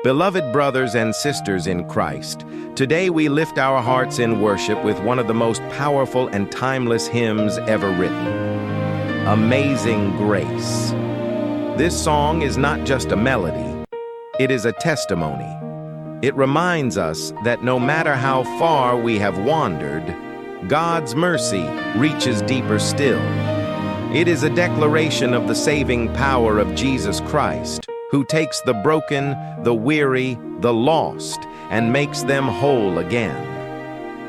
Beloved brothers and sisters in Christ, today we lift our hearts in worship with one of the most powerful and timeless hymns ever written, Amazing Grace. This song is not just a melody, it is a testimony. It reminds us that no matter how far we have wandered, God's mercy reaches deeper still. It is a declaration of the saving power of Jesus Christ, who takes the broken, the weary, the lost, and makes them whole again.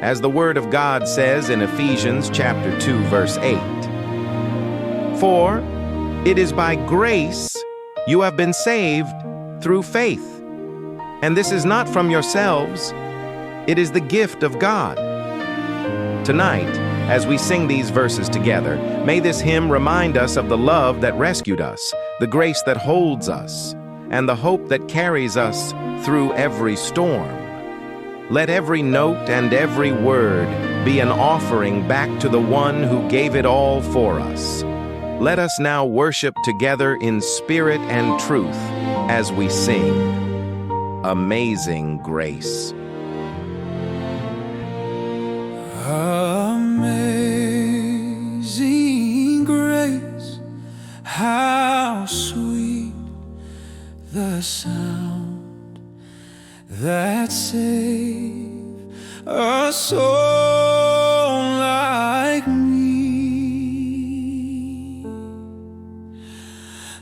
As the Word of God says in Ephesians chapter 2, verse 8, "For it is by grace you have been saved through faith. And this is not from yourselves, it is the gift of God." Tonight, as we sing these verses together, may this hymn remind us of the love that rescued us, the grace that holds us, and the hope that carries us through every storm. Let every note and every word be an offering back to the one who gave it all for us. Let us now worship together in spirit and truth as we sing Amazing Grace. Amazing grace, how sweet the sound that saved a soul like me.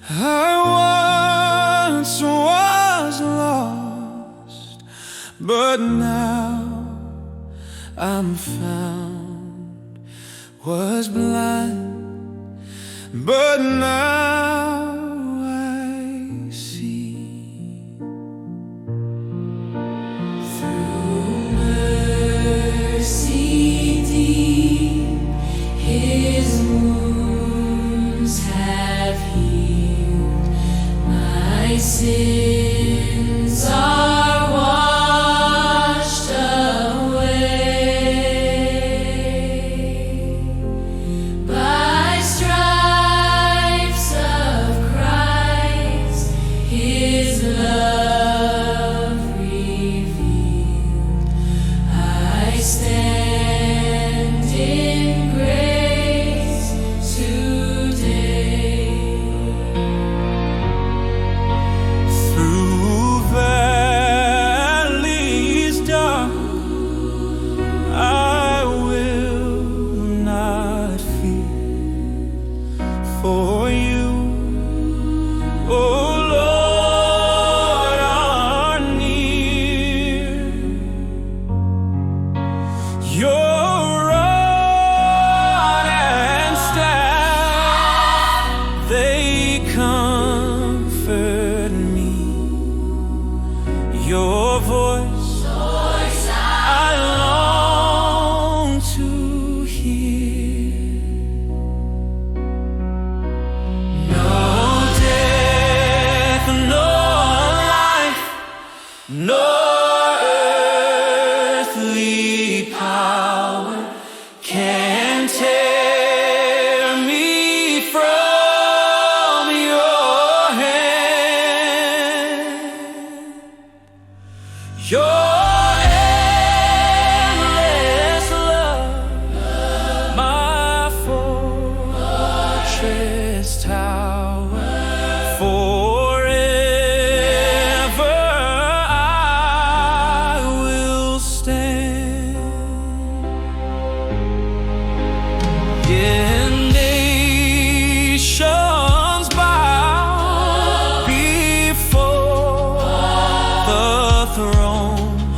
I once was lost, but now I'm found, was blind, but now I see. Through mercy deep, His wounds have healed. My sins are washed away. By stripes of Christ, His love revealed. I stand in grace today. Through valleys dark, I will not fear, for you, oh Lord, are near. Your rod and staff, they comfort me. Your voice I long to hear. No death, no life, no earthly power can tear me from your hand. Your endless love, my fortress tower, forever I will stand. In nations bow before the throne,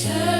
eternity.